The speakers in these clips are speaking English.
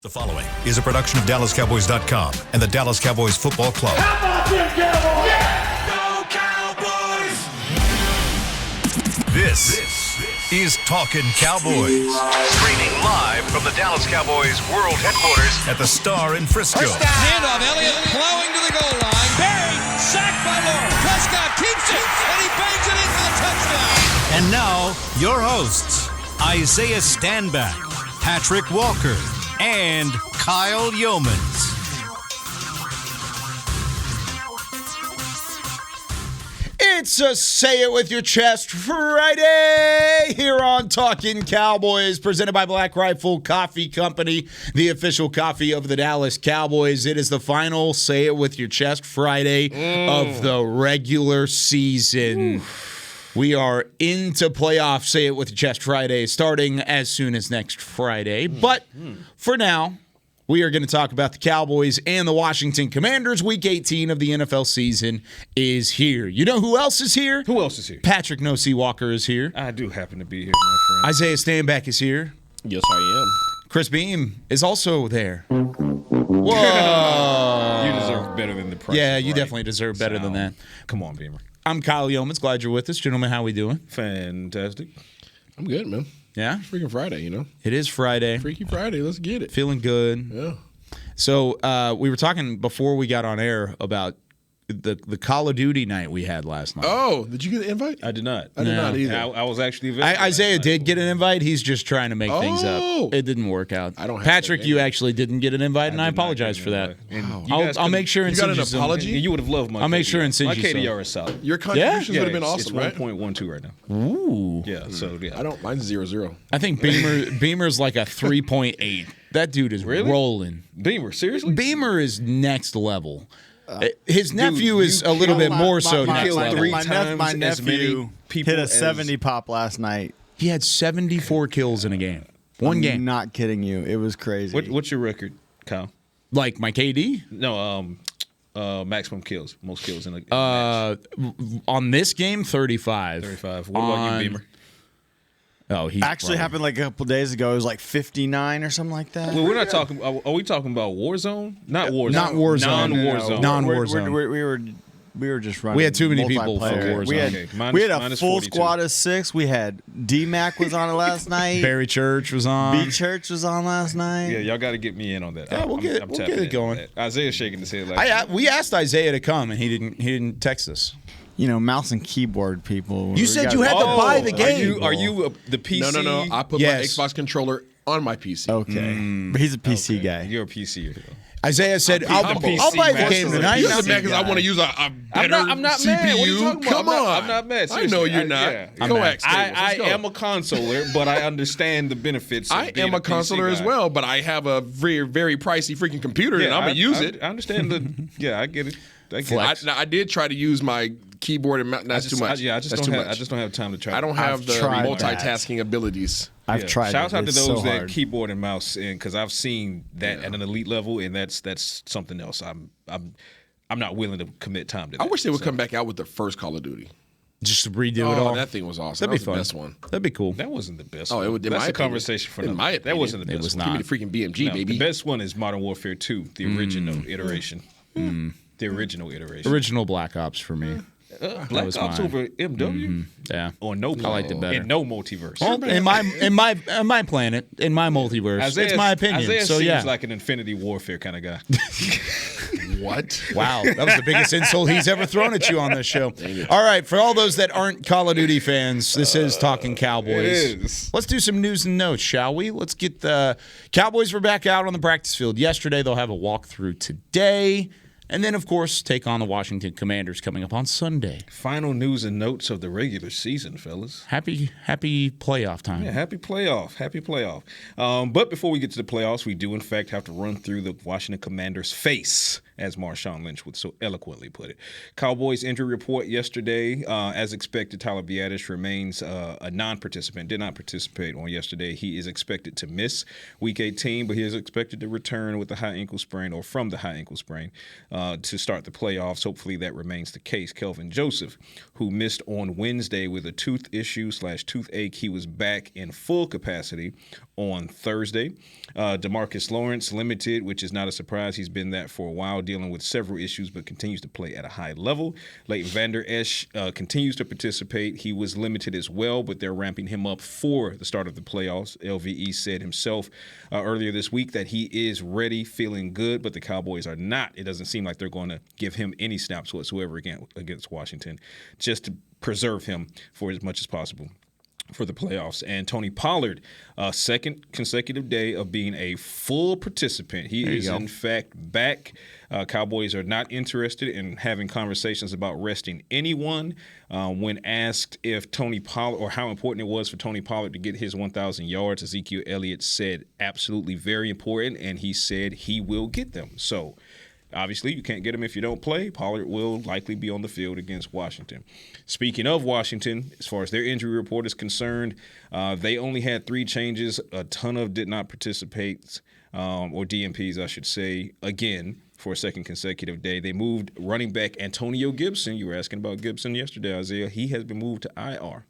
The following is a production of DallasCowboys.com and the Dallas Cowboys Football Club. How about them Cowboys? Yeah! Go Cowboys! This is Talkin Cowboys. Streaming live from the Dallas Cowboys World Headquarters at the Star in Frisco. Handoff, Elliott plowing to the goal line. Barry, sacked by Lawrence. Prescott keeps it, and he bangs it in for the touchdown. And now, your hosts, Isaiah Stanback, Patrick Walker, and Kyle Yeomans. It's a Say It With Your Chest Friday here on Talkin Cowboys, presented by Black Rifle Coffee Company, the official coffee of the Dallas Cowboys. It is the final Say It With Your Chest Friday of the regular season. We are into playoff Say It With Your Chest Friday, starting as soon as next Friday. But for now, we are going to talk about the Cowboys and the Washington Commanders. Week 18 of the NFL season is here. You know who else is here? Who else is here? Patrick No-C Walker is here. I do happen to be here, my friend. Isaiah Stanback is here. Yes, I am. Chris Beam is also there. Whoa. You deserve better than the price. Yeah, you definitely deserve better than that. Come on, Beamer. I'm Kyle Yeomans. Glad you're with us. Gentlemen, how we doing? Fantastic. I'm good, man. Yeah? Freaking Friday, you know? It is Friday. Freaky Friday. Let's get it. Feeling good. Yeah. So we were talking before we got on air about the Call of Duty night we had last night. Oh, did you get an invite? I did not. I did not either. I was actually available. Isaiah did get an invite. He's just trying to make things Oh. up. It didn't work out. I don't have Patrick, that you invite. actually didn't get an invite, and I apologize for that. I'll make sure and You got send an you some. apology? You would have loved my I'll make KDR. sure and send my you some. KDR is solid. Your contributions would have been it's awesome, right? 1.12 right now. Ooh. Yeah, so yeah. I don't. Mine's 0-0. I think Beamer's like a 3.8. That dude is Really? rolling. Beamer, seriously? Beamer is next level. His nephew is a little bit more so next level. three My times as many nephew people hit a as- 70 pop last night. He had 74 kills in a game. One I'm game. Not kidding you. It was crazy. What's your record, Kyle? Like my KD? No, maximum kills, most kills in a match. On this game, 35. 35. What about you, Beamer? Oh, he Actually happened like a couple days ago. It was like 59 or something like that. Well, we're not talking. Are we talking about Warzone? Not Warzone. Not Warzone. Non-Warzone. Non-Warzone. We were just running. We had too many people for multiplayer. Warzone. We had, Okay. we had a Minus full 42. squad of 6. We had D-Mac was on it last night. Barry Church was on. B Church was on last night. Yeah, y'all got to get me in on that. Yeah, we'll get tapping it in going. on that. Isaiah's shaking his head like We asked Isaiah to come, and he didn't text us. You know, mouse and keyboard people. You said you had to buy the game. Are you the PC? No. I put Yes. my Xbox controller on my PC. Okay. But he's a PC guy. You're a PC. Isaiah said, I'll buy the game tonight. You're just mad because I want to use a better I'm not CPU. mad. What are you talking about? Come on. I'm not mad. I know Seriously. you're not. Yeah. Coax cables. I Let's go. am a consoler, but I understand the benefits. Of I being am a PC consoler as guy. well, but I have a very, very pricey freaking computer, and I'm going to use it. I understand the. Yeah, I get it. I get it. I did try to use my keyboard and mouse. That's too much. I just don't have time to try. I don't have the tried multitasking abilities. I've tried. Shout out to It's those so that hard. keyboard and mouse, and because I've seen that at an elite level, and that's something else. I'm not willing to commit time to that. I wish they would come back out with the first Call of Duty. Just to redo it all. That thing was awesome. That'd be That was fun. the best one. That'd be cool. That wasn't the best. Oh, one. it would. That's a conversation for in another. my That opinion. wasn't the best. was one. not. Give me the freaking BMG, No, baby. the best one is Modern Warfare 2, the original iteration. The original iteration. Original Black Ops for me. Black was Ops mine. over MW Yeah. or no. I liked it better. In no multiverse. Well, in my planet, in my multiverse. It's my opinion. Isaiah so seems yeah. like an Infinity Warfare kind of guy. What? Wow, that was the biggest insult he's ever thrown at you on this show. All right, for all those that aren't Call of Duty fans, this is Talkin Cowboys. It is. Let's do some news and notes, shall we? Let's get the Cowboys were back out on the practice field yesterday. They'll have a walkthrough today. And then, of course, take on the Washington Commanders coming up on Sunday. Final news and notes of the regular season, fellas. Happy playoff time. Yeah, happy playoff. But before we get to the playoffs, we do, in fact, have to run through the Washington Commanders' face as Marshawn Lynch would so eloquently put it. Cowboys injury report yesterday. As expected, Tyler Biadasz remains a non-participant, did not participate on yesterday. He is expected to miss Week 18, but he is expected to return with the high ankle sprain or from the high ankle sprain to start the playoffs. Hopefully that remains the case. Kelvin Joseph, who missed on Wednesday with a tooth issue / toothache, he was back in full capacity on Thursday. DeMarcus Lawrence limited, which is not a surprise. He's been that for a while, dealing with several issues, but continues to play at a high level. Leighton Vander Esch continues to participate. He was limited as well, but they're ramping him up for the start of the playoffs. LVE said himself earlier this week that he is ready, feeling good, but the Cowboys are not. It doesn't seem like they're going to give him any snaps whatsoever against Washington, just to preserve him for as much as possible for the playoffs. And Tony Pollard, second consecutive day of being a full participant. He is, in fact, back. Cowboys are not interested in having conversations about resting anyone. When asked if Tony Pollard, or how important it was for Tony Pollard to get his 1,000 yards, Ezekiel Elliott said absolutely very important, and he said he will get them. So obviously, you can't get him if you don't play. Pollard will likely be on the field against Washington. Speaking of Washington, as far as their injury report is concerned, they only had 3 changes. A ton of did not participate, or DNPs, I should say, again, for a second consecutive day. They moved running back Antonio Gibson. You were asking about Gibson yesterday, Isaiah. He has been moved to IR.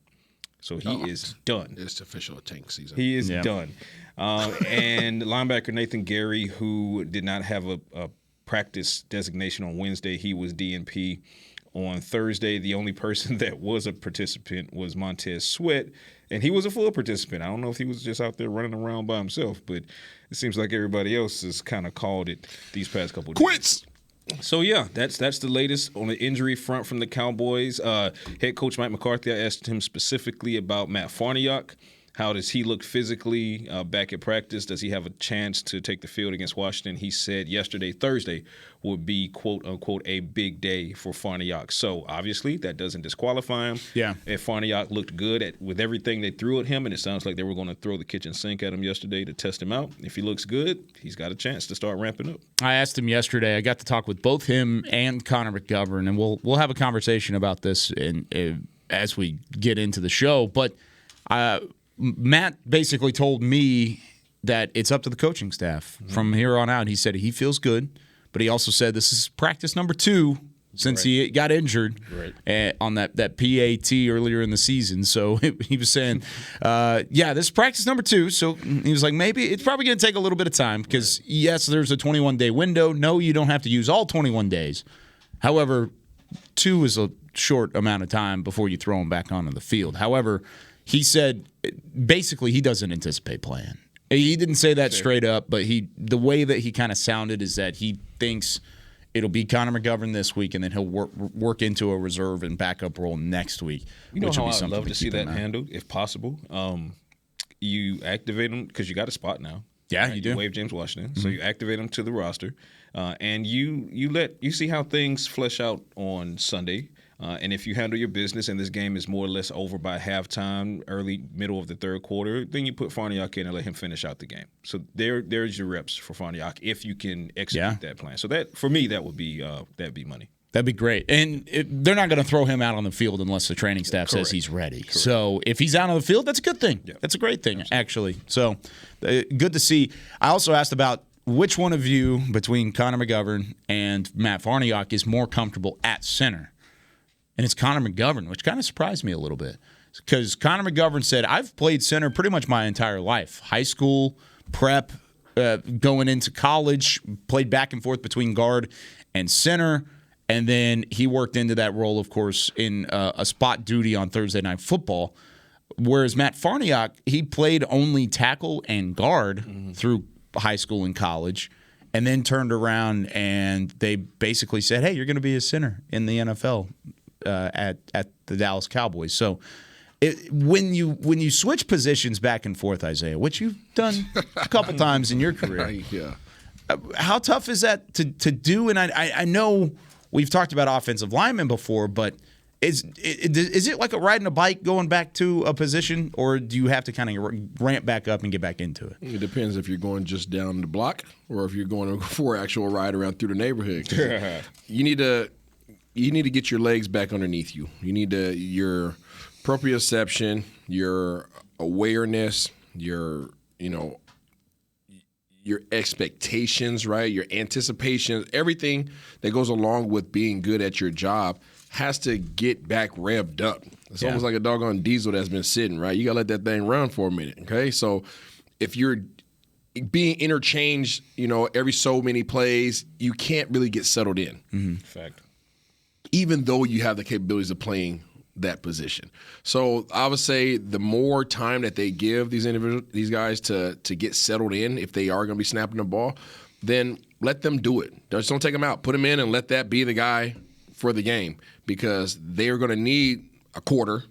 So he is done. It's official tank season. He is done. And linebacker Nathan Gary, who did not have a practice designation on Wednesday. He was DNP on Thursday. The only person that was a participant was Montez Sweat, and he was a full participant. I don't know if he was just out there running around by himself, but it seems like everybody else has kind of called it these past couple of days. Quits! So, yeah, that's the latest on the injury front from the Cowboys. Head coach Mike McCarthy, I asked him specifically about Matt Farniok. How does he look physically back at practice? Does he have a chance to take the field against Washington? He said yesterday, Thursday, would be, quote, unquote, a big day for Farniok. So, obviously, that doesn't disqualify him. Yeah. If Farniok looked good with everything they threw at him, and it sounds like they were going to throw the kitchen sink at him yesterday to test him out, if he looks good, he's got a chance to start ramping up. I asked him yesterday. I got to talk with both him and Connor McGovern, and we'll have a conversation about this as we get into the show. But Matt basically told me that it's up to the coaching staff from here on out. He said he feels good, but he also said this is practice number 2 since he got injured on that PAT earlier in the season. So he was saying, this is practice number 2. So he was like, maybe it's probably going to take a little bit of time because, yes, there's a 21-day window. No, you don't have to use all 21 days. However, 2 is a short amount of time before you throw him back onto the field. However, he said basically he doesn't anticipate playing. He didn't say that straight up, but the way that he kind of sounded is that he thinks it'll be Connor McGovern this week, and then he'll work into a reserve and backup role next week. You know which how will be I'd love to see that handled. handled, if possible? You activate him because you got a spot now. Yeah, right? you do. You waive James Washington, so you activate him to the roster, and you see how things flesh out on Sunday. And if you handle your business and this game is more or less over by halftime, middle of the third quarter, then you put Farniok in and let him finish out the game. So there's your reps for Farniok if you can execute that plan. So that, for me, that would be that'd be money. That'd be great. And they're not going to throw him out on the field unless the training staff says he's ready. Correct. So if he's out on the field, that's a good thing. Yeah. That's a great thing, actually. So good to see. I also asked about which one of you, between Connor McGovern and Matt Farniok, is more comfortable at center. And it's Connor McGovern, which kind of surprised me a little bit. Because Connor McGovern said, I've played center pretty much my entire life. High school, prep, going into college, played back and forth between guard and center. And then he worked into that role, of course, in a spot duty on Thursday Night Football. Whereas Matt Farniok, he played only tackle and guard through high school and college. And then turned around and they basically said, hey, you're going to be a center in the NFL. At the Dallas Cowboys. So when you switch positions back and forth, Isaiah, which you've done a couple times in your career, how tough is that to do? And I know we've talked about offensive linemen before, but Is it like a riding a bike going back to a position, or do you have to kind of ramp back up and get back into it? It depends if you're going just down the block or if you're going for an actual ride around through the neighborhood. You need to get your legs back underneath you. You need your proprioception, your awareness, your expectations, right? Your anticipations, everything that goes along with being good at your job has to get back revved up. It's almost like a doggone diesel that's been sitting, right? You got to let that thing run for a minute, okay? So if you're being interchanged, every so many plays, you can't really get settled in. Mm-hmm. Fact. Even though you have the capabilities of playing that position. So I would say the more time that they give these guys to get settled in, if they are going to be snapping the ball, then let them do it. Just don't take them out. Put them in and let that be the guy for the game, because they are going to need a quarter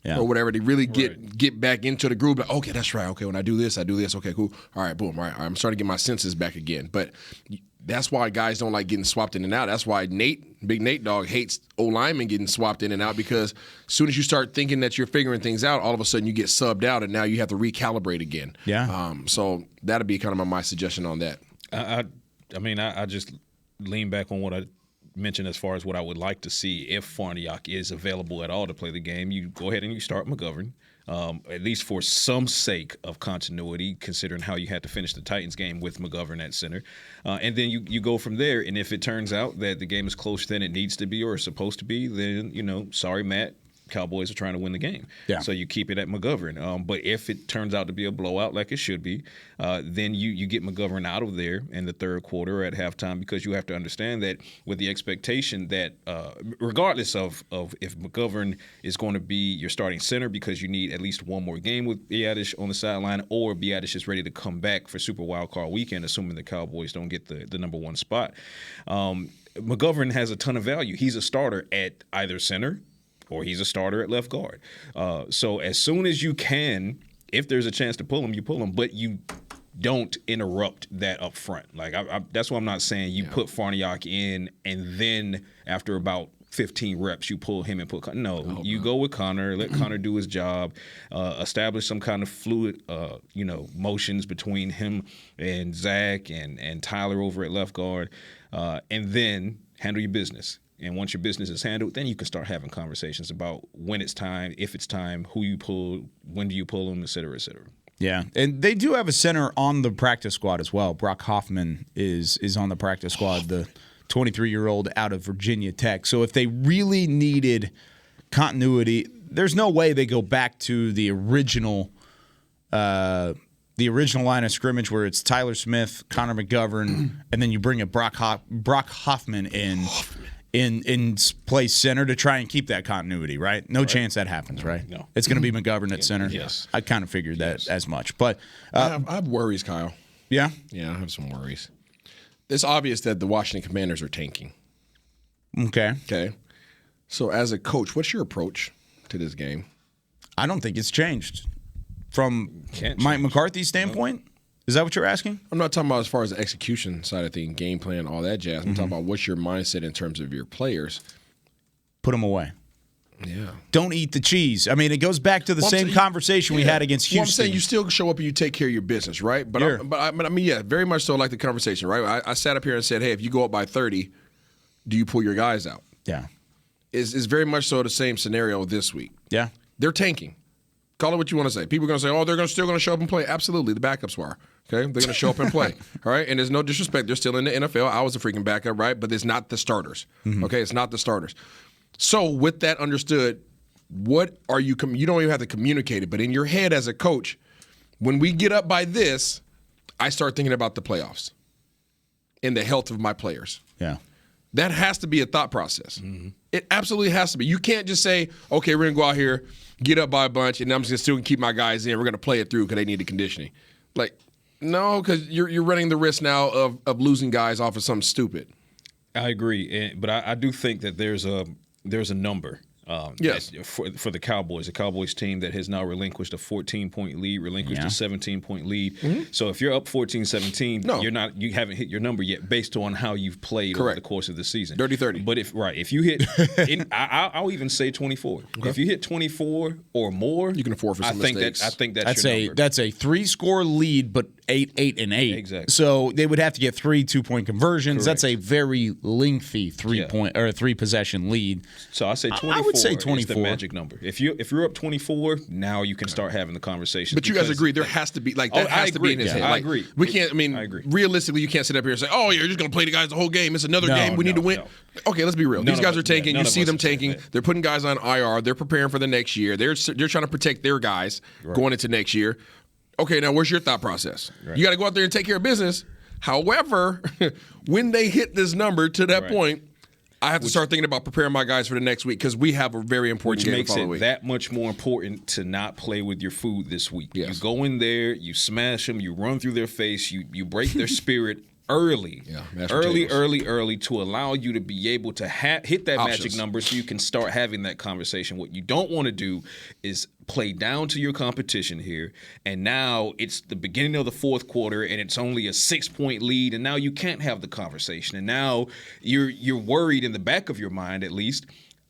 or whatever to really get back into the groove. Like, okay, that's right. Okay, when I do this. Okay, cool. All right, boom. All right, I'm starting to get my senses back again. But that's why guys don't like getting swapped in and out. That's why Big Nate Dogg hates O-linemen getting swapped in and out, because as soon as you start thinking that you're figuring things out, all of a sudden you get subbed out and now you have to recalibrate again. Yeah. So that'd be kind of my suggestion on that. I just lean back on what I mentioned as far as what I would like to see if Farniok is available at all to play the game. You go ahead and you start McGovern. At least for some sake of continuity, considering how you had to finish the Titans game with McGovern at center. And then you go from there, and if it turns out that the game is closer than it needs to be or is supposed to be, then, sorry, Matt, Cowboys are trying to win the game. Yeah. So you keep it at McGovern. But if it turns out to be a blowout like it should be, then you get McGovern out of there in the third quarter or at halftime, because you have to understand that with the expectation that regardless of if McGovern is going to be your starting center, because you need at least one more game with Biadasz on the sideline, or Biadasz is ready to come back for Super Wildcard Weekend, assuming the Cowboys don't get the number one spot. McGovern has a ton of value. He's a starter at either center, or he's a starter at left guard. So as soon as you can, if there's a chance to pull him, you pull him, but you don't interrupt that up front. Like that's why I'm not saying you put Farniok in and then after about 15 reps you pull him and put Connor. No, you go with Connor, let Connor do his job, establish some kind of fluid, motions between him and Zach and Tyler over at left guard, and then handle your business. And once your business is handled, then you can start having conversations about when it's time, if it's time, who you pull, when do you pull them, et cetera, et cetera. Yeah, and they do have a center on the practice squad as well. Brock Hoffman is on the practice squad, the 23-year-old out of Virginia Tech. So if they really needed continuity, there's no way they go back to the original line of scrimmage where it's Tyler Smith, Connor McGovern, and then you bring a Brock Hoffman in play center to try and keep that continuity, right? No chance that happens, right? No. It's going to be McGovern at center. Yes. I kind of figured that as much. But I have worries, Kyle. Yeah? Yeah, I have some worries. It's obvious that the Washington Commanders are tanking. Okay. So as a coach, what's your approach to this game? I don't think it's changed. From Mike McCarthy's standpoint? Is that what you're asking? I'm not talking about as far as the execution side of things, game plan, all that jazz. I'm talking about what's your mindset in terms of your players. Put them away. Yeah. Don't eat the cheese. I mean, it goes back to the same conversation we had against Houston. Well, I'm saying you still show up and you take care of your business, right? But I mean, yeah, very much so like the conversation, right? I sat up here and said, hey, if you go up by 30, do you pull your guys out? Yeah. It's very much so the same scenario this week. Yeah. They're tanking. Call it what you want to say. People are going to say, oh, they're still going to show up and play. Absolutely. The backups were. Okay? They're going to show up and play. All right? And there's no disrespect. They're still in the NFL. I was a freaking backup, right? But it's not the starters. Okay? It's not the starters. So with that understood, what are you – you don't even have to communicate it. But in your head as a coach, when we get up by this, I start thinking about the playoffs and the health of my players. Yeah. That has to be a thought process. It absolutely has to be. You can't just say, okay, we're going to go out here, get up by a bunch, and I'm just still going to keep my guys in. We're going to play it through because they need the conditioning. Like, no, because you're running the risk now of losing guys off of something stupid. I agree, but I do think that there's a number Yes. For the Cowboys team that has now relinquished a 14-point lead, relinquished a 17-point lead. Mm-hmm. So if you're up 14-17, you haven't hit your number yet based on how you've played over the course of the season. Dirty 30. But if you hit, I'll even say 24. Okay. If you hit 24 or more, you can afford for some mistakes. I think that's your number. That's a 3-score lead, but 8, and 8. Exactly. So they would have to get 3 2-point conversions. Correct. That's a very lengthy 3-possession lead. So I say 24. I would say 24 is the magic number. If you're up 24, now you can start having the conversation. But you guys agree there has to be has to be in his head. I agree. We can't. I mean, realistically, you can't sit up here and say, "Oh, you're just going to play the guys the whole game. It's another game. We need to win." No. Okay, let's be real. These guys are tanking. You see them tanking. They're putting guys on IR. They're preparing for the next year. They're trying to protect their guys going into next year. Okay, now where's your thought process? Right. You got to go out there and take care of business. However, when they hit this number to that point, I have to start thinking about preparing my guys for the next week because we have a very important game the following week. Which makes it that much more important to not play with your food this week. Yes. You go in there, you smash them, you run through their face, you break their spirit early, early to allow you to be able to hit that magic number so you can start having that conversation. What you don't want to do is play down to your competition here, and now it's the beginning of the fourth quarter and it's only a 6-point lead, and now you can't have the conversation, and now you're worried in the back of your mind, at least,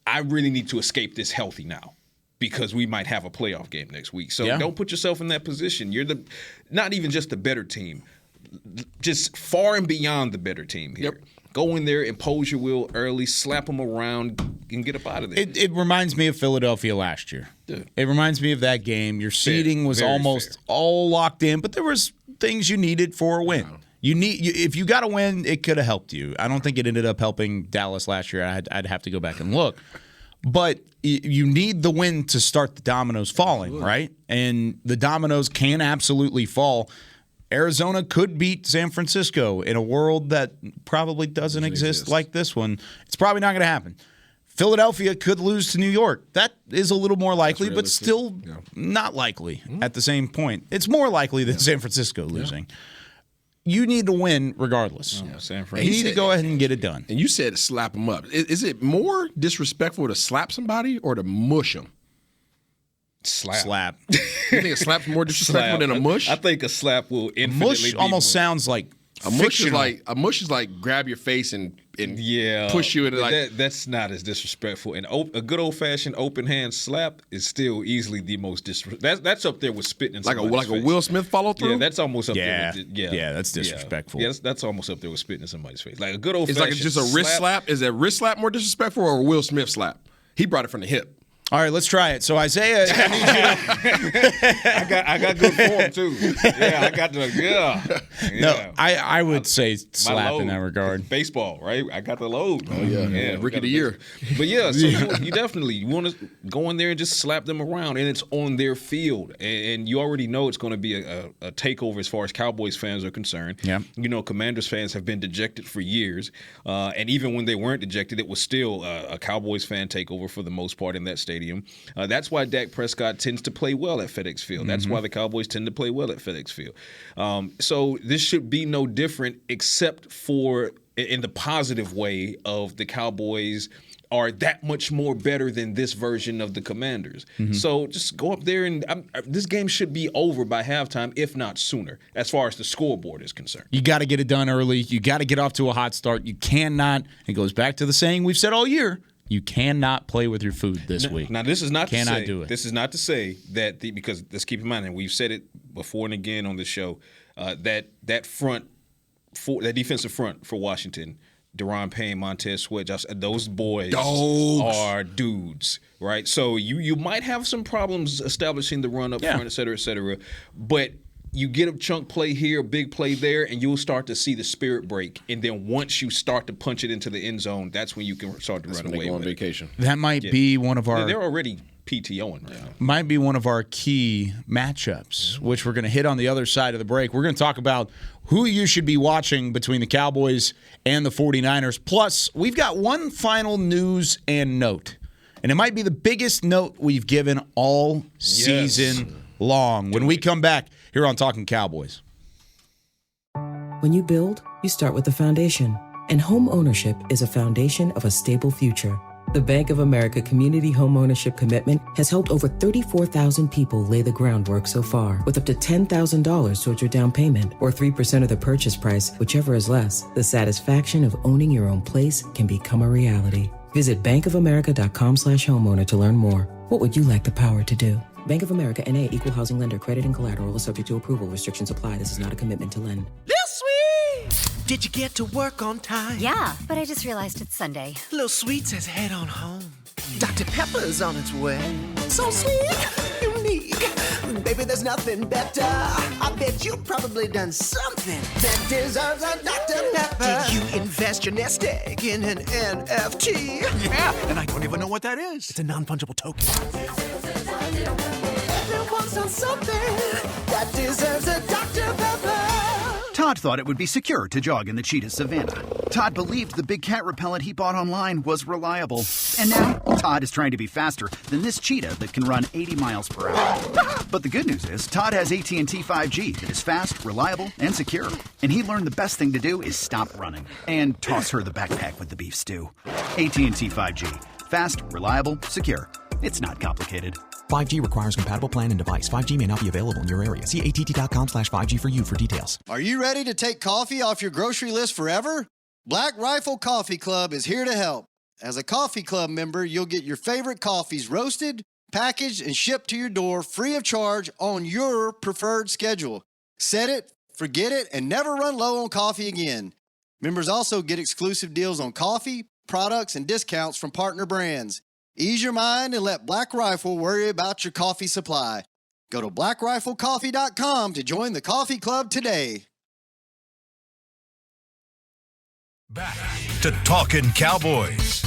I really need to escape this healthy now because we might have a playoff game next week. So don't put yourself in that position. You're not even just the better team, just far and beyond the better team here. Yep. Go in there, impose your will early, slap them around, and get up out of there. It reminds me of Philadelphia last year. Yeah. It reminds me of that game. Your seeding was almost all locked in, but there was things you needed for a win. If you got a win, it could have helped you. I don't think it ended up helping Dallas last year. I'd have to go back and look. But you need the win to start the dominoes falling, right? And the dominoes can absolutely fall. Arizona could beat San Francisco in a world that probably doesn't exist like this one. It's probably not going to happen. Philadelphia could lose to New York. That is a little more likely, but still not likely at the same point. It's more likely than San Francisco losing. You need to win regardless. San Francisco. You need to go ahead and get it done. And you said slap them up. Is it more disrespectful to slap somebody or to mush them? Slap. You think a slap's more disrespectful than a mush? I think a slap will infinitely mush be almost more. Sounds like a mush is like grab your face and push you into like that's not as disrespectful. And a good old fashioned open hand slap is still easily the most disrespectful. That's up there with spitting in somebody's face. A Will Smith follow through. Yeah, that's almost up there. That's disrespectful. Yeah, that's almost up there with spitting in somebody's face. Like a good old. It's like just a wrist slap. Is a wrist slap more disrespectful or a Will Smith slap? He brought it from the hip. All right, let's try it. So Isaiah, I need you to I got good form too. Yeah, I got the No, I would say slap in that regard. Baseball, right? I got the load. Oh yeah. Rookie of the year. But yeah, so you want to go in there and just slap them around, and it's on their field, and you already know it's going to be a takeover as far as Cowboys fans are concerned. Yeah, Commanders fans have been dejected for years, and even when they weren't dejected, it was still a Cowboys fan takeover for the most part in that stadium. That's why Dak Prescott tends to play well at FedEx Field. That's why the Cowboys tend to play well at FedEx Field. So this should be no different except for in the positive way of the Cowboys are that much more better than this version of the Commanders. So just go up there and this game should be over by halftime, if not sooner, as far as the scoreboard is concerned. You got to get it done early. You got to get off to a hot start. You cannot, it goes back to the saying we've said all year, you cannot play with your food this week. Now, this is not to say, do it. This is not to say that because let's keep in mind, and we've said it before and again on the show, that defensive front for Washington, Deron Payne, Montez Sweat, those boys are dudes, right? So you might have some problems establishing the run up front, et cetera, but you get a chunk play here, a big play there, and you'll start to see the spirit break. And then once you start to punch it into the end zone, that's when you can start to run away with vacation. That might be one of our. They're already PTOing right now. Might be one of our key matchups, which we're going to hit on the other side of the break. We're going to talk about who you should be watching between the Cowboys and the 49ers. Plus, we've got one final news and note. And it might be the biggest note we've given all season long. When we come back here on Talkin Cowboys. When you build, you start with the foundation. And home ownership is a foundation of a stable future. The Bank of America Community Homeownership Commitment has helped over 34,000 people lay the groundwork so far, with up to $10,000 towards your down payment or 3% of the purchase price, whichever is less. The satisfaction of owning your own place can become a reality. Visit bankofamerica.com/homeowner to learn more. What would you like the power to do? Bank of America N.A. Equal Housing Lender. Credit and collateral is subject to approval. Restrictions apply. This is not a commitment to lend. Lil Sweet! Did you get to work on time? Yeah, but I just realized it's Sunday. Lil Sweet says head on home. Dr. Pepper's on its way. So sweet, unique. Baby, there's nothing better. I bet you've probably done something that deserves a Dr. Pepper. Did you invest your nest egg in an NFT? Yeah, and I don't even know what that is. It's a non-fungible token. Everyone's done something that deserves a Dr. Pepper. Todd thought it would be secure to jog in the cheetah savanna. Todd believed the big cat repellent he bought online was reliable. And now, Todd is trying to be faster than this cheetah that can run 80 miles per hour. But the good news is, Todd has AT&T 5G that is fast, reliable, and secure. And he learned the best thing to do is stop running and toss her the backpack with the beef stew. AT&T 5G. Fast, reliable, secure. It's not complicated. 5G requires compatible plan and device. 5G may not be available in your area. See att.com/5G for you for details. Are you ready to take coffee off your grocery list forever? Black Rifle Coffee Club is here to help. As a coffee club member, you'll get your favorite coffees roasted, packaged, and shipped to your door free of charge on your preferred schedule. Set it, forget it, and never run low on coffee again. Members also get exclusive deals on coffee, products, and discounts from partner brands. Ease your mind and let Black Rifle worry about your coffee supply. Go to blackriflecoffee.com to join the coffee club today. Back to Talkin Cowboys.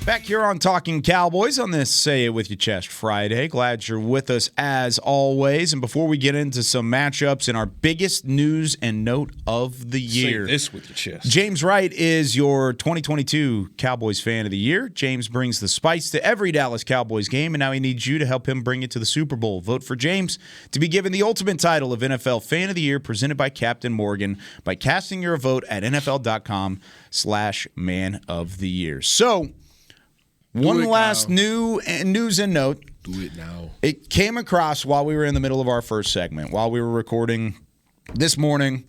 Back here on Talking Cowboys on this Say It With Your Chest Friday. Glad you're with us as always. And before we get into some matchups and our biggest news and note of the year. Say this with your chest. James Wright is your 2022 Cowboys Fan of the Year. James brings the spice to every Dallas Cowboys game, and now he needs you to help him bring it to the Super Bowl. Vote for James to be given the ultimate title of NFL Fan of the Year presented by Captain Morgan by casting your vote at NFL.com/Man of the Year. So, one last news and note. Do it now. It came across while we were in the middle of our first segment, while we were recording this morning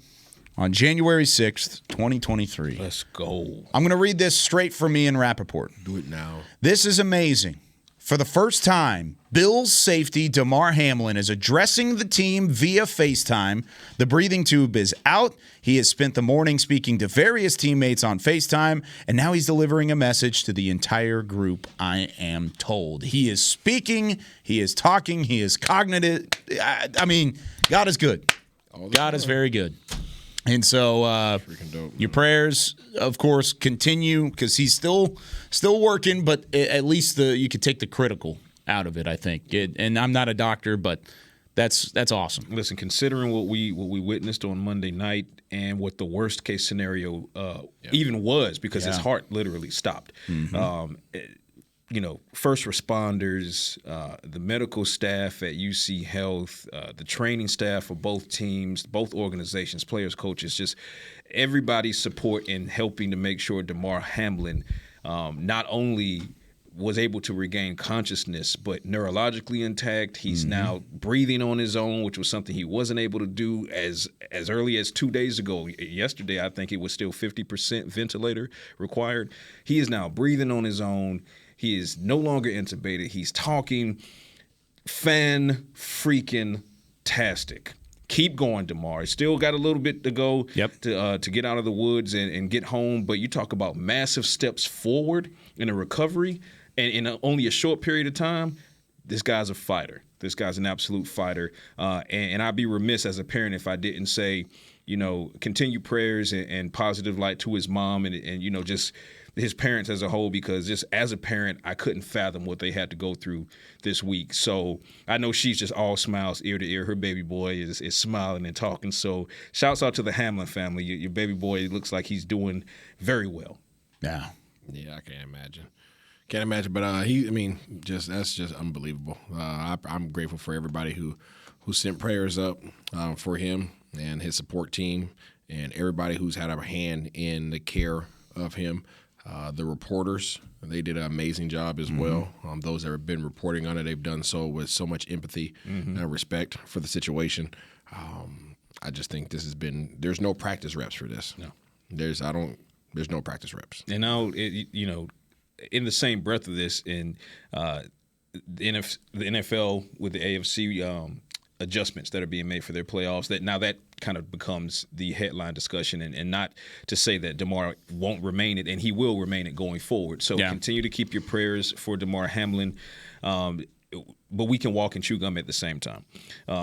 on January 6th, 2023. Let's go. I'm going to read this straight from Ian Rappaport. Do it now. This is amazing. For the first time, Bills safety Damar Hamlin is addressing the team via FaceTime. The breathing tube is out. He has spent the morning speaking to various teammates on FaceTime, and now he's delivering a message to the entire group, I am told. He is speaking, he is talking, he is cognitive. I mean, God is good. God is very good. And so your prayers, of course, continue because he's still working, but at least you could take the critical out of it, I think. And I'm not a doctor, but that's awesome. Listen, considering what we witnessed on Monday night and what the worst case scenario even was, because his heart literally stopped. Mm-hmm. First responders, the medical staff at UC Health, the training staff of both teams, both organizations, players, coaches, just everybody's support in helping to make sure Damar Hamlin not only was able to regain consciousness, but neurologically intact. He's now breathing on his own, which was something he wasn't able to do as early as 2 days ago. Yesterday, I think it was still 50% ventilator required. He is now breathing on his own. He is no longer intubated. He's talking fan-freaking-tastic. Keep going, Damar. Still got a little bit to go to get out of the woods and get home. But you talk about massive steps forward in a recovery, and in only a short period of time, this guy's a fighter. This guy's an absolute fighter. And I'd be remiss as a parent if I didn't say, continue prayers and positive light to his mom and just his parents as a whole, because just as a parent, I couldn't fathom what they had to go through this week. So I know she's just all smiles ear to ear. Her baby boy is smiling and talking. So shouts out to the Hamlin family. Your baby boy looks like he's doing very well. Yeah, I can't imagine. But that's just unbelievable. I'm grateful for everybody who sent prayers up for him and his support team and everybody who's had a hand in the care of him. The reporters, they did an amazing job as well. Those that have been reporting on it, they've done so with so much empathy and respect for the situation. I just think there's no practice reps for this. No. There's no practice reps. And now, in the same breath of this, in the NFL with the AFC adjustments that are being made for their playoffs, that kind of becomes the headline discussion, and not to say that DeMar won't remain it, and he will remain it going forward. So continue to keep your prayers for DeMar Hamlin. But we can walk and chew gum at the same time.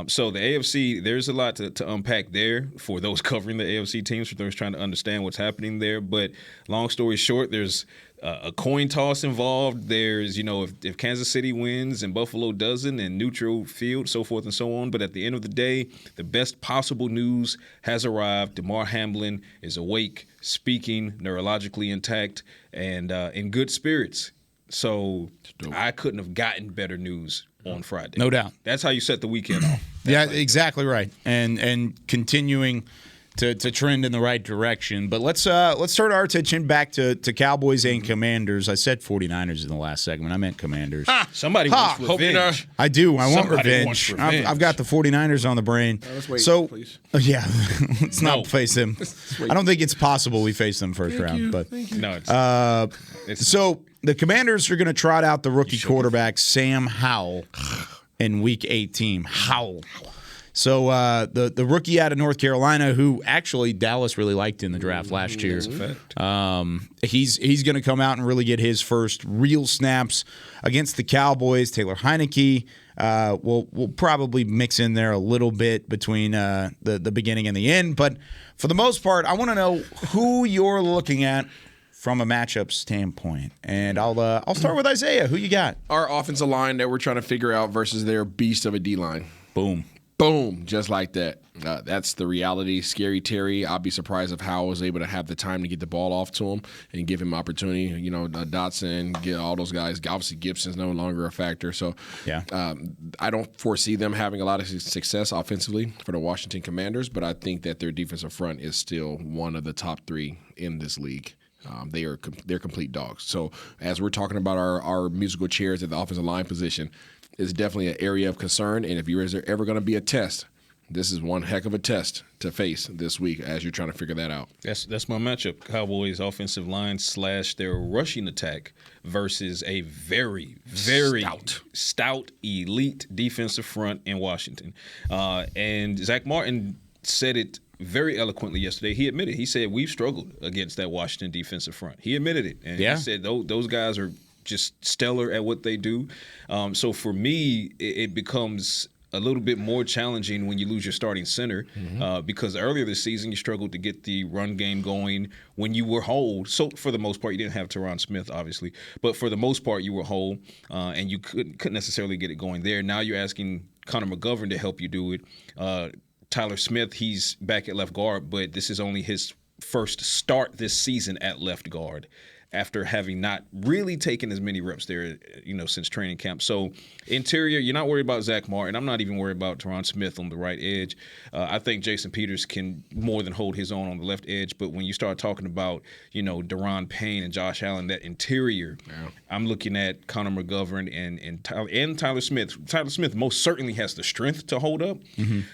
So the AFC, there's a lot to unpack there for those covering the AFC teams, for those trying to understand what's happening there. But long story short, there's a coin toss involved. There's, if Kansas City wins and Buffalo doesn't, and neutral field, so forth and so on. But at the end of the day, the best possible news has arrived. DeMar Hamlin is awake, speaking, neurologically intact, and in good spirits. So I couldn't have gotten better news on Friday. No doubt. That's how you set the weekend off. Yeah, exactly right. And continuing to trend in the right direction. But let's turn our attention back to Cowboys and Commanders. I said 49ers in the last segment. I meant Commanders. Somebody wants revenge. I do. I want Somebody revenge. wants revenge. I've got the 49ers on the brain. Let's wait, so, please. Yeah, let's not face them. I don't think it's possible we face them first round. But no, it's so the Commanders are going to trot out the rookie quarterback Sam Howell in Week 18. Howell. So the rookie out of North Carolina, who actually Dallas really liked in the draft last year, he's going to come out and really get his first real snaps against the Cowboys. Taylor Heineke will probably mix in there a little bit between the beginning and the end. But for the most part, I want to know who you're looking at from a matchup standpoint. And I'll start with Isaiah. Who you got? Our offensive line that we're trying to figure out versus their beast of a D-line. Boom. Boom, just like that. That's the reality. Scary Terry. I'll be surprised if Howell was able to have the time to get the ball off to him and give him opportunity. Dotson, get all those guys. Obviously, Gibson's no longer a factor. So I don't foresee them having a lot of success offensively for the Washington Commanders, but I think that their defensive front is still one of the top three in this league. They're complete dogs. So as we're talking about our musical chairs at the offensive line position, is definitely an area of concern. And if is there ever going to be a test, this is one heck of a test to face this week as you're trying to figure that out. That's my matchup. Cowboys offensive line / their rushing attack versus a very, very stout elite defensive front in Washington. And Zach Martin said it very eloquently yesterday. He admitted. He said, we've struggled against that Washington defensive front. He admitted it. And he said those guys are just stellar at what they do. So for me, it becomes a little bit more challenging when you lose your starting center because earlier this season you struggled to get the run game going when you were whole. So for the most part, you didn't have Tyron Smith, obviously, but for the most part you were whole and you couldn't necessarily get it going there. Now you're asking Connor McGovern to help you do it. Tyler Smith, he's back at left guard, but this is only his first start this season at left guard after having not really taken as many reps there, since training camp. So interior, you're not worried about Zach Martin. I'm not even worried about Tyron Smith on the right edge. I think Jason Peters can more than hold his own on the left edge. But when you start talking about, Daron Payne and Josh Allen, that interior, I'm looking at Connor McGovern and Tyler Smith. Tyler Smith most certainly has the strength to hold up,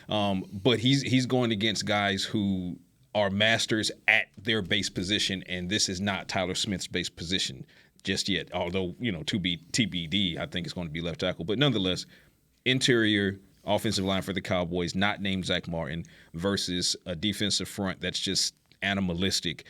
but he's going against guys who are masters at their base position, and this is not Tyler Smith's base position just yet. Although, to be TBD, I think it's going to be left tackle. But nonetheless, interior offensive line for the Cowboys, not named Zach Martin, versus a defensive front that's just animalistic.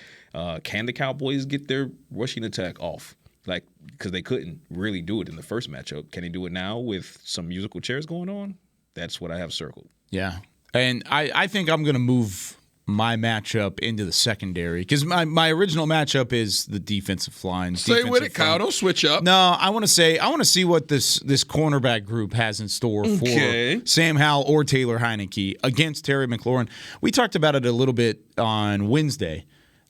Can the Cowboys get their rushing attack off? Because they couldn't really do it in the first matchup. Can they do it now with some musical chairs going on? That's what I have circled. Yeah. And I think I'm going to move my matchup into the secondary because my original matchup is the defensive line. Stay with it, Kyle. Don't switch up. No, I want to see what this cornerback group has in store for Sam Howell or Taylor Heineke against Terry McLaurin. We talked about it a little bit on Wednesday.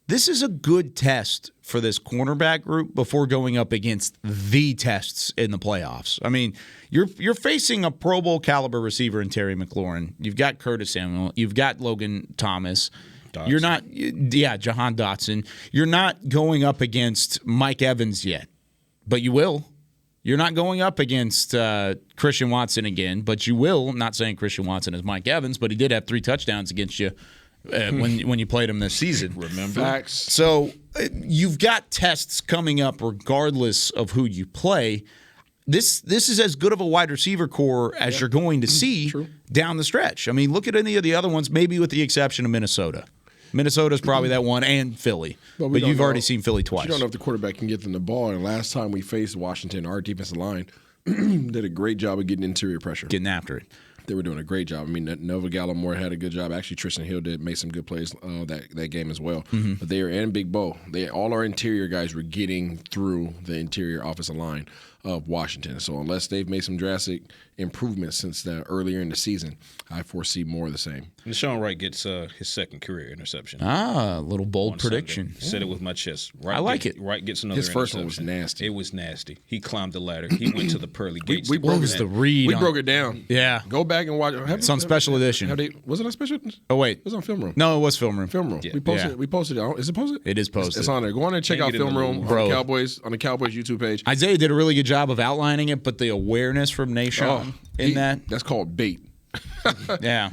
This is a good test for this cornerback group before going up against the tests in the playoffs. I mean, you're facing a Pro Bowl caliber receiver in Terry McLaurin. You've got Curtis Samuel. You've got Logan Thomas. Dotson. You're not, Jahan Dotson. You're not going up against Mike Evans yet, but you will. You're not going up against Christian Watson again, but you will. I'm not saying Christian Watson is Mike Evans, but he did have 3 touchdowns against you when you played him this season. Remember? Facts. So you've got tests coming up regardless of who you play. This is as good of a wide receiver core as you're going to see down the stretch. I mean, look at any of the other ones, maybe with the exception of Minnesota. Minnesota's probably that one, and Philly. But you've already seen Philly twice. You don't know if the quarterback can get them the ball. And last time we faced Washington, our defensive line did a great job of getting interior pressure. Getting after it. They were doing a great job. I mean, Nova Gallimore had a good job. Actually, Tristan Hill made some good plays that game as well. Mm-hmm. But and Big Bo, all our interior guys were getting through the interior offensive line of Washington. So unless they've made some drastic improvements since earlier in the season, I foresee more of the same. And Sean Wright gets his second career interception. A little bold prediction. Sunday. Said it with my chest. I like it. Wright gets another His first interception. one was nasty. It was nasty. He climbed the ladder. He went to the pearly gates. We broke the read. We broke it down. Yeah. Go back and watch. It's on special edition. Was it on special? Oh, wait. It was on Film Room. No, it was Film Room. Film Room. Yeah. We posted it. Is it posted? It is posted. It's on there. Go on there and check out Film Room on the Cowboys YouTube page. Isaiah did a really good job of outlining it, but the awareness from Nashon that's called bait. Yeah.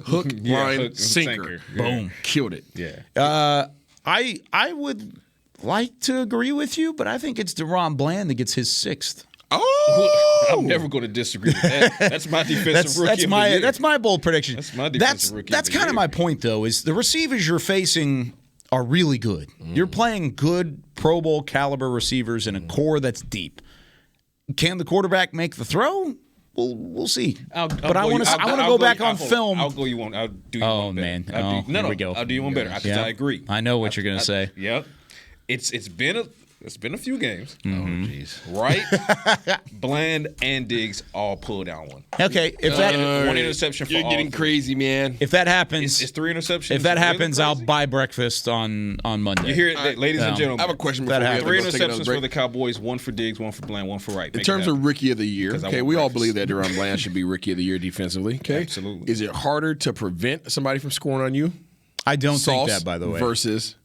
Hook, line, sinker. Boom. Killed it. Yeah. I would like to agree with you, but I think it's DeRon Bland that gets his 6th. Oh! I'm never going to disagree with that. That's my defensive rookie of the year. That's my bold prediction. That's my defensive rookie That's of the kind of year. my point, though, is the receivers you're facing are really good. You're playing good Pro Bowl caliber receivers in a core that's deep. Can the quarterback make the throw? We'll see. I want to go back on film. I'll go you one. I'll do you one better. Man. Here we go. I'll do you one better because I agree. I know what you're going to say. Yep. It's been a few games. Mm-hmm. Oh, jeez. Right? Bland and Diggs all pulled down one. Okay. If that one interception for You're all getting three. crazy, man. If that happens, It's 3 interceptions. if that really happens, I'll crazy? buy breakfast on Monday. You hear it, ladies and gentlemen. I have a question before we have to 3 go take another interceptions break. for the Cowboys, 1 for Diggs, 1 for Bland, 1 for Wright. In terms of rookie of the year, 'Cause I okay, want we all breakfast. believe that Deron Bland should be rookie of the year defensively. Okay, Absolutely. Is it harder to prevent somebody from scoring on you? I don't think Sauce that, by the way. Versus,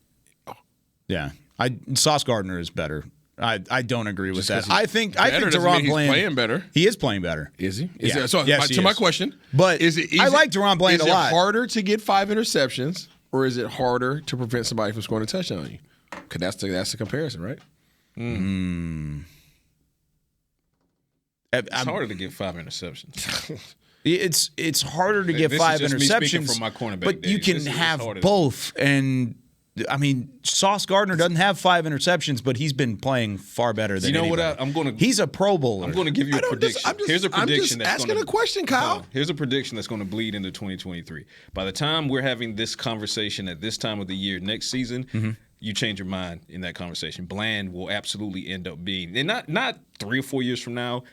Sauce Gardner is better. I don't agree with that. 'cause I think better doesn't mean DeRon he's Bland playing better. He is playing better. Is he? Yeah. So Yes, he to my is. question, But is it? I like DeRon Bland a lot. Is it harder to get 5 interceptions, or is it harder to prevent somebody from scoring a touchdown on you? Because that's the comparison, right? It's harder to get 5 interceptions. It's harder to get This is 5 just me speaking interceptions, from my cornerback but you days. can This is have harder. both. And I mean, Sauce Gardner doesn't have 5 interceptions, but he's been playing far better than You know what? anybody. He's a Pro Bowler. I'm going to give you a prediction. Here's a prediction I'm just asking a question, Kyle. Here's a prediction that's going to bleed into 2023. By the time we're having this conversation at this time of the year next season, you change your mind in that conversation. Bland will absolutely end up being, and not 3 or 4 years from now,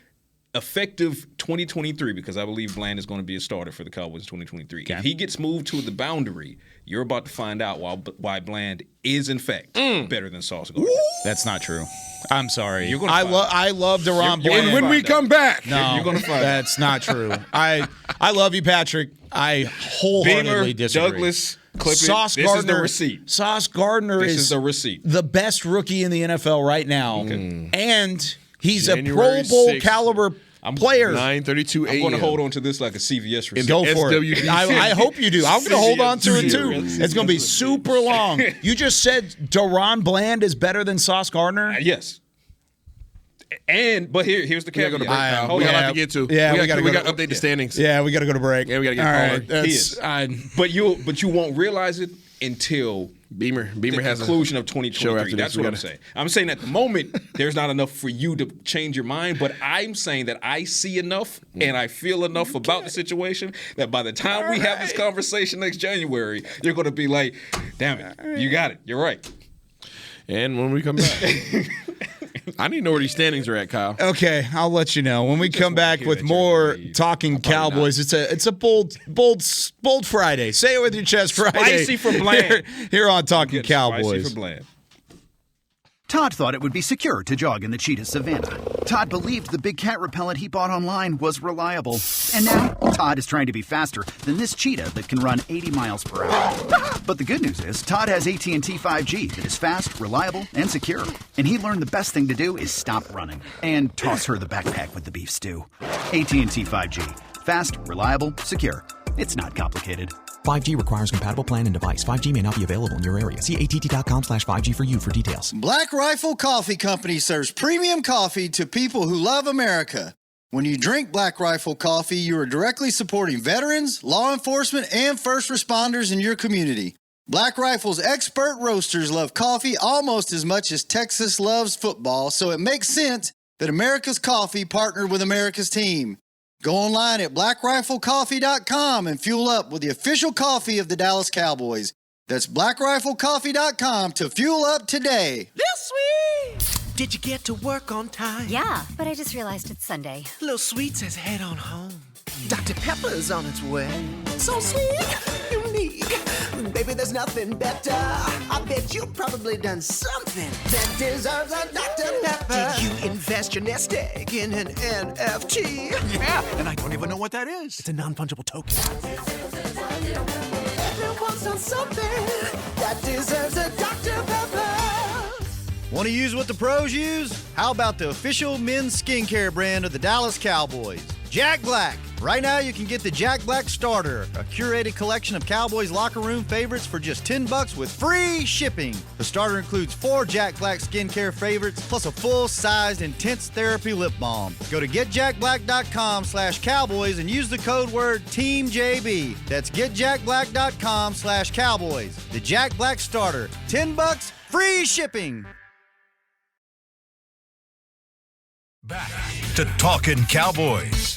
effective 2023, because I believe Bland is going to be a starter for the Cowboys in 2023. Okay. If he gets moved to the boundary, you're about to find out why Bland is in fact better than Sauce Gardner. That's not true. I'm sorry. You're gonna I love DeRon Bland. And when we come back, No, You're gonna find that's not true. I love you, Patrick. I wholeheartedly Beamer, disagree. Douglas, clip it. Sauce This Gardner, is the receipt. Sauce Gardner This is is the receipt. the best rookie in the NFL right now, and he's January a Pro Bowl 6th. caliber player. 9:32 a.m. I'm going to hold on to this like a CVS receipt. Go for it. SWBC. I hope you do. I'm going to hold on to it too. CVS. It's going to be super long. You just said DeRon Bland is better than Sauce Gardner. Yes. But here's the We gotta caveat. go to break, Kyle. Hold We got a on. lot to get to. Yeah, we we got gotta to update the standings. Yeah, we got to go to break. Yeah, we gotta get All Pollard. right, that's, But you won't realize it until Beamer the has a conclusion of show 2023. after That's this. We what I'm gotta- saying. I'm saying at the moment there's not enough for you to change your mind, but I'm saying that I see enough and I feel enough about the situation that by the time we have this conversation next January, you're going to be like, "Damn it, you got it. You're right." And when we come back, I need to know where these standings are at, Kyle. Okay, I'll let you know when we come back hear with that more you're Talking Cowboys. It's a bold Friday. Say it with your chest Friday. Spicy for Bland. Here on Talking Spicy Cowboys. for Bland. Todd thought it would be secure to jog in the cheetah savanna. Todd believed the big cat repellent he bought online was reliable. And now, Todd is trying to be faster than this cheetah that can run 80 miles per hour. But the good news is, Todd has AT&T 5G that is fast, reliable, and secure. And he learned the best thing to do is stop running and toss her the backpack with the beef stew. AT&T 5G. Fast, reliable, secure. It's not complicated. 5G requires compatible plan and device. 5G may not be available in your area. See att.com/5G for you for details. Black Rifle Coffee Company serves premium coffee to people who love America. When you drink Black Rifle coffee, you are directly supporting veterans, law enforcement, and first responders in your community. Black Rifle's expert roasters love coffee almost as much as Texas loves football, so it makes sense that America's Coffee partnered with America's team. Go online at blackriflecoffee.com and fuel up with the official coffee of the Dallas Cowboys. That's blackriflecoffee.com to fuel up today. This sweet! Did you get to work on time? Yeah, but I just realized it's Sunday. Little Sweet says head on home. Dr. Pepper's on its way. So sweet, unique. Baby, there's nothing better. I bet you've probably done something that deserves a Dr. Pepper. Did you invest your nest egg in an NFT? Yeah, and I don't even know what that is. It's a non-fungible token. Everyone's done something that deserves a Dr. Pepper. Want to use what the pros use? How about the official men's skincare brand of the Dallas Cowboys, Jack Black? Right now, you can get the Jack Black Starter, a curated collection of Cowboys locker room favorites for just $10 with free shipping. The starter includes 4 Jack Black skincare favorites, plus a full-sized intense therapy lip balm. Go to getjackblack.com/cowboys and use the code word TEAMJB. That's getjackblack.com/cowboys. The Jack Black Starter, $10, free shipping. Back to Talkin' Cowboys.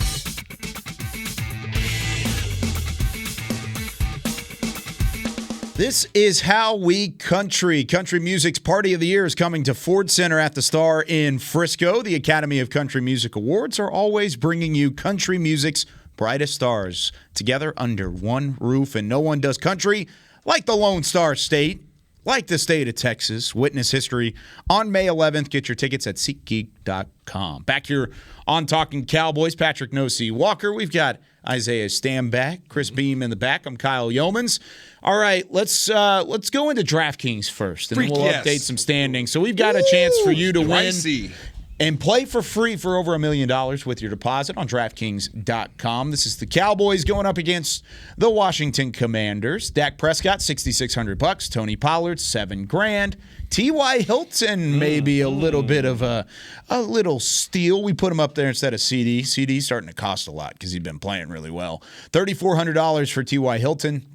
This is how we country. Country music's party of the year is coming to Ford Center at the Star in Frisco. The Academy of Country Music Awards are always bringing you country music's brightest stars together under one roof, and no one does country like the Lone Star State, like the state of Texas. Witness history on May 11th. Get your tickets at SeatGeek.com. Back here on Talking Cowboys, Patrick No-C Walker. We've got Isaiah Stamback, Chris Beam in the back. I'm Kyle Yeomans. All right, let's go into DraftKings first, and then we'll update some standings. So we've got a chance for you to win and play for free for over $1 million with your deposit on DraftKings.com. This is the Cowboys going up against the Washington Commanders. Dak Prescott, $6,600. Tony Pollard, $7,000. T.Y. Hilton, maybe a little bit of a little steal. We put him up there instead of CD. CD's starting to cost a lot because he's been playing really well. $3,400 for T.Y. Hilton.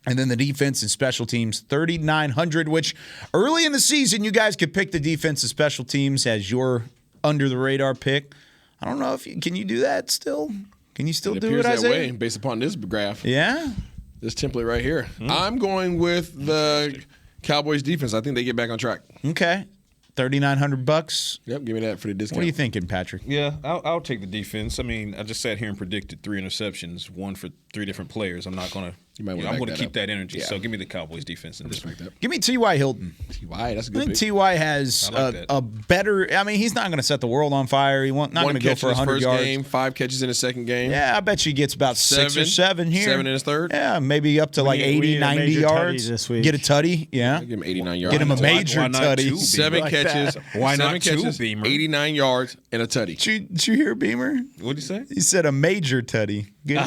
And then the defense and special teams, $3,900, which early in the season, you guys could pick the defense and special teams as your under-the-radar pick. I don't know if can you do that still? Can you still do it, Isaiah? That way, based upon this graph. Yeah? This template right here. I'm going with the Cowboys defense. I think they get back on track. Okay. $3,900. Yep, give me that for the discount. What are you thinking, Patrick? Yeah, I'll take the defense. I mean, I just sat here and predicted 3 interceptions, one for 3 different players. I'm not going to. I'm going to keep that energy. Yeah. So give me the Cowboys defense in this one. Give me T.Y. Hilton. T.Y., that's a good I think pick. T.Y. has a better. I mean, he's not going to set the world on fire. He's not going to go for 100 yards. Game, 5 catches in his second game. Yeah, I bet you he gets about 6 or 7 here. 7 in his third. Yeah, maybe up to like 80, 90 yards. This week. Get a tutty. Yeah. Give him 89 yards. Get him a major tutty. 7 catches. Why not 7 catches, Beamer? 89 yards, and a tutty. Did you hear Beamer? What did he say? He said a major tutty. Only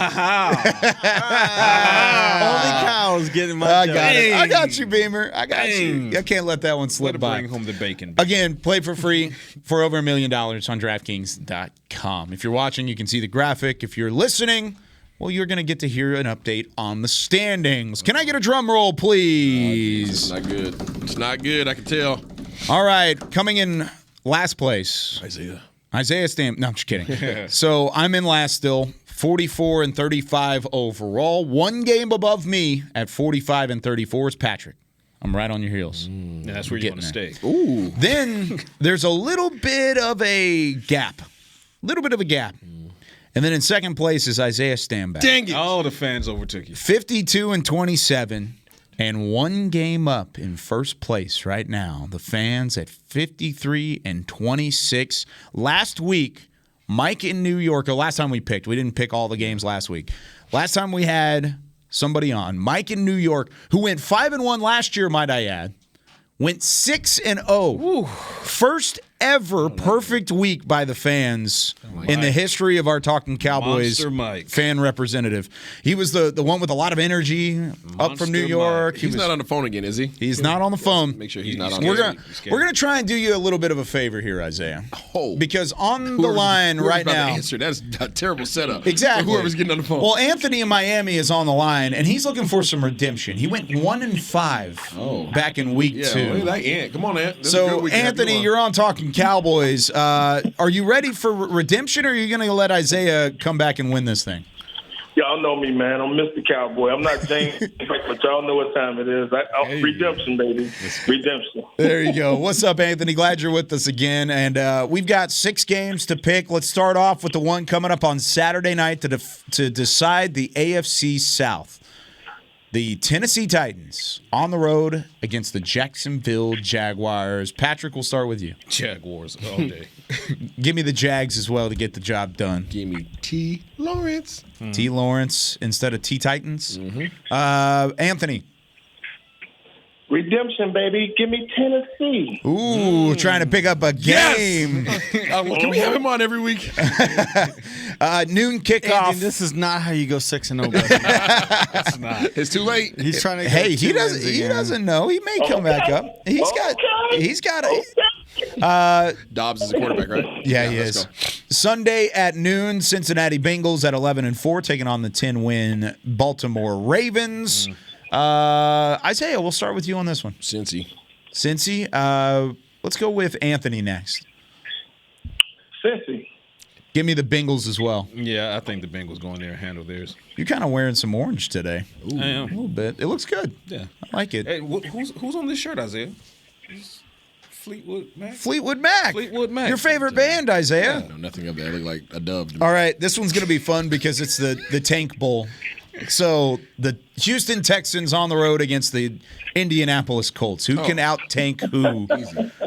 Kyle's getting my I got you, Beamer. I got you. I can't let that one slip by. Bring home the bacon. Again, play for free for over $1 million on DraftKings.com. If you're watching, you can see the graphic. If you're listening, well, you're going to get to hear an update on the standings. Can I get a drum roll, please? It's not good. It's not good, I can tell. All right, coming in last place. Isaiah Stamp. No, I'm just kidding. So I'm in last still. 44 and 35 overall. 1 game above me at 45 and 34 is Patrick. I'm right on your heels. Yeah, that's where you want to stay. Ooh. Then there's a little bit of a gap. And then in second place is Isaiah Stamback. Dang it. All the fans overtook you. 52 and 27. And one game up in first place right now. The Fans at 53-26. Last week, Mike in New York, or last time we didn't pick all the games last week. Last time we had somebody on, Mike in New York, who went 5-1 last year, might I add, went 6-0. First ever perfect week by the Fans in the history of our Talkin' Cowboys fan representative. He was the one with a lot of energy up from New York. He's not on the phone again, is he? He's not on the phone. Make sure he's not on We're the phone. we're gonna try and do you a little bit of a favor here, Isaiah. Because on the line whoever's right about to now, answer, that's a terrible setup. Exactly. Whoever's getting on the phone. Well, Anthony in Miami is on the line, and he's looking for some redemption. He went 1-5 back in week 2. Look at that Ant. Come on, Ant. This is a good So, week to have Anthony, you on. you're on Talking Cowboys. Are you ready for redemption, or are you going to let Isaiah come back and win this thing? Y'all know me, man. I'm Mr. Cowboy. I'm not James, but y'all know what time it is. Redemption, baby. Redemption. There you go. What's up, Anthony? Glad you're with us again. And we've got 6 games to pick. Let's start off with the one coming up on Saturday night to decide the AFC South. The Tennessee Titans on the road against the Jacksonville Jaguars. Patrick, we'll start with you. Jaguars all day. Give me the Jags as well to get the job done. Give me T. Lawrence. T. Lawrence instead of T. Titans. Anthony. Redemption, baby. Give me Tennessee. Ooh, trying to pick up a game. Can we have him on every week? Noon kickoff. Andy, this is not how you go 6-0, buddy. It's not. It's too late. He's trying to. Hey, he doesn't know. He may come back up. He's got Dobbs is a quarterback, right? Yeah, he is. Sunday at noon, Cincinnati Bengals at 11-4, taking on the 10-win Baltimore Ravens. Isaiah, we'll start with you on this one. Cincy. Let's go with Anthony next. Cincy. Give me the Bengals as well. Yeah, I think the Bengals go in there and handle theirs. You're kind of wearing some orange today. Ooh, I am. A little bit. It looks good. Yeah. I like it. Hey, who's on this shirt, Isaiah? Fleetwood Mac? Fleetwood Mac. Fleetwood Mac. Your favorite band, Isaiah. I know nothing of that. I look like a dove. All right, this one's going to be fun because it's the Tank Bowl. So the Houston Texans on the road against the Indianapolis Colts. Who can out-tank who?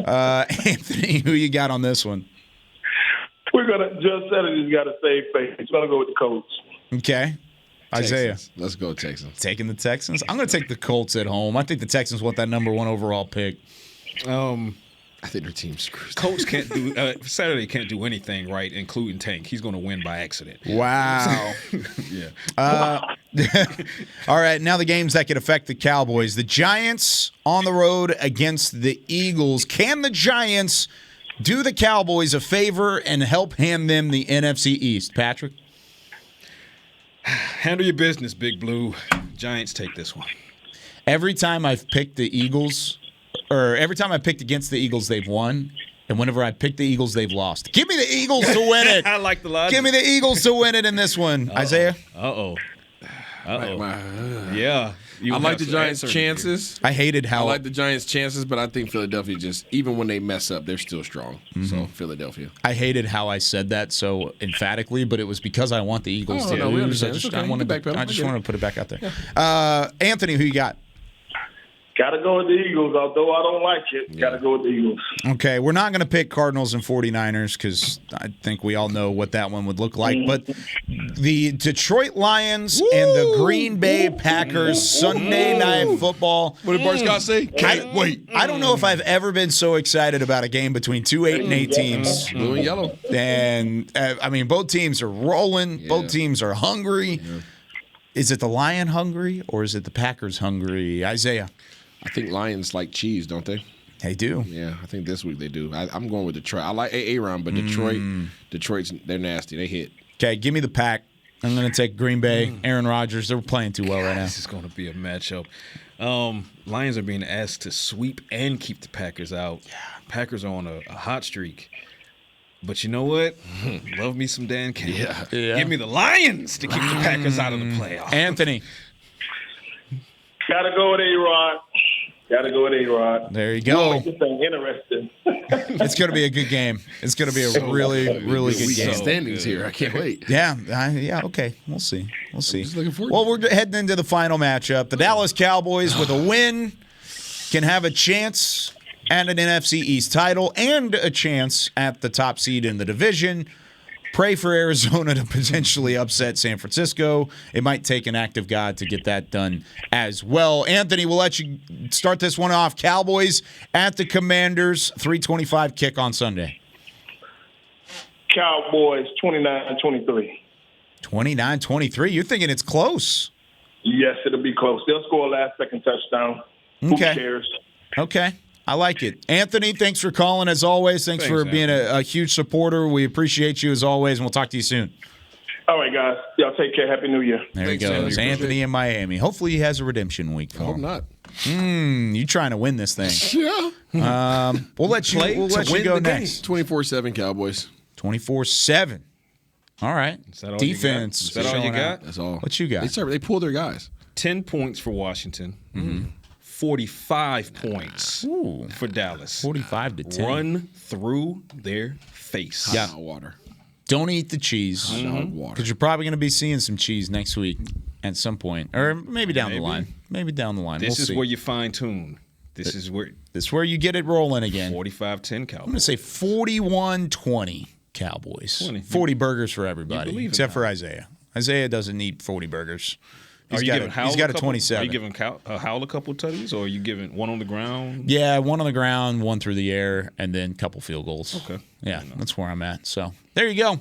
Anthony, who you got on this one? We're going to – just said it. He's got to save face. He's going to go with the Colts. Okay. Isaiah. Texans. Let's go Texans. Taking the Texans? I'm going to take the Colts at home. I think the Texans want that number 1 overall pick. I think their team's screwed. Colts can't do Saturday can't do anything right, including Tank. He's going to win by accident. Wow. Yeah. All right, now the games that could affect the Cowboys. The Giants on the road against the Eagles. Can the Giants do the Cowboys a favor and help hand them the NFC East? Patrick? Handle your business, Big Blue. Giants take this one. Every time I've picked the Eagles, or every time I picked against the Eagles, they've won. And whenever I pick the Eagles, they've lost. Give me the Eagles to win it. I like the logic. Give me the Eagles to win it in this one. Isaiah? Yeah. I like the Giants' chances. I hated how I like the Giants' chances, but I think Philadelphia just, even when they mess up, they're still strong. So, Philadelphia. I hated how I said that so emphatically, but it was because I want the Eagles to no, we lose. I understand. just, It's okay. I wanted You can to, I just backpedal. wanted to put it back out there. Anthony, who you got? Got to go with the Eagles, although I don't like it. Got to go with the Eagles. Okay, we're not going to pick Cardinals and 49ers because I think we all know what that one would look like. But the Detroit Lions and the Green Bay Packers Sunday Night Football. What did Bart Scott say? Can't wait. I don't know if I've ever been so excited about a game between two 8-8 teams. Blue and yellow. And, I mean, both teams are rolling. Yeah. Both teams are hungry. Yeah. Is it the Lion hungry or is it the Packers hungry? Isaiah? I think Lions like cheese, don't they? They do. Yeah, I think this week they do. I'm going with Detroit. I like Aaron, but Detroit's they're nasty. They hit. Okay, give me the Pack. I'm going to take Green Bay. Aaron Rodgers, they're playing too well right now. This is going to be a matchup. Lions are being asked to sweep and keep the Packers out. Yeah. Packers are on a hot streak. But you know what? Love me some Dan Campbell. Yeah. Give me the Lions to keep the Packers out of the playoffs. Anthony. Got to go with A-Rod. Got to go with A-Rod. There you go. Make this thing interesting. It's going to be a good game. It's going to be a really, really good game. Standings here. I can't wait. Yeah. Okay. We'll see. I'm just looking forward Well, to it. we're heading into the final matchup. The Dallas Cowboys, with a win, can have a chance at an NFC East title and a chance at the top seed in the division. Pray for Arizona to potentially upset San Francisco. It might take an act of God to get that done as well. Anthony, we'll let you start this one off. Cowboys at the Commanders, 3:25 kick on Sunday. Cowboys 29-23. 29-23. You're thinking it's close. Yes, it'll be close. They'll score a last-second touchdown. Okay. Who cares? Okay. I like it. Anthony, thanks for calling as always. Thanks for being a huge supporter. We appreciate you as always, and we'll talk to you soon. All right, guys. Y'all take care. Happy New Year. There he goes. Anthony in Miami. Hopefully he has a redemption week for him. I hope not. You trying to win this thing. Yeah. We'll let you go next. 24-7 Cowboys. 24-7. All right. Is that all Defense. Is that all you got? That's all. What you got? They pull their guys. 10 points for Washington. 45 points for Dallas. 45-10. Run through their face. Yeah. Hot water. Don't eat the cheese. Hot water. Because you're probably going to be seeing some cheese next week at some point. Or maybe down the line. Maybe down the line. This We'll is see. where you fine-tune. This is where you get it rolling again. 45-10 Cowboys. I'm going to say 41-20 Cowboys. 40 burgers for everybody, except for Isaiah. Isaiah doesn't eat 40 burgers. He's got a 27. Are you giving Howell a couple tutties, or are you giving one on the ground? Yeah, one on the ground, one through the air, and then a couple field goals. Okay. Yeah, that's where I'm at. So there you go.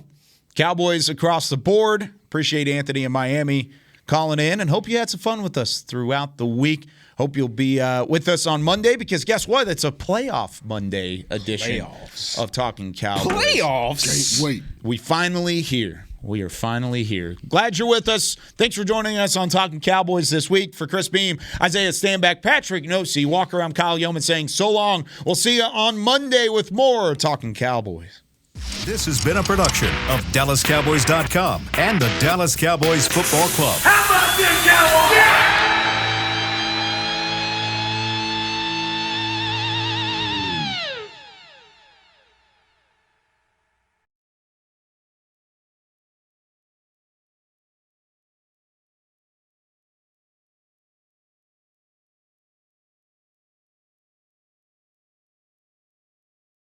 Cowboys across the board. Appreciate Anthony in Miami calling in, and hope you had some fun with us throughout the week. Hope you'll be with us on Monday, because guess what? It's a playoff Monday edition of Talkin Cowboys. Playoffs? Wait. We are finally here. Glad you're with us. Thanks for joining us on Talkin Cowboys this week. For Chris Beam, Isaiah Stanback, Patrick Nosey, walk around Kyle Yeoman saying so long. We'll see you on Monday with more Talkin Cowboys. This has been a production of DallasCowboys.com and the Dallas Cowboys Football Club. How about this, Cowboys?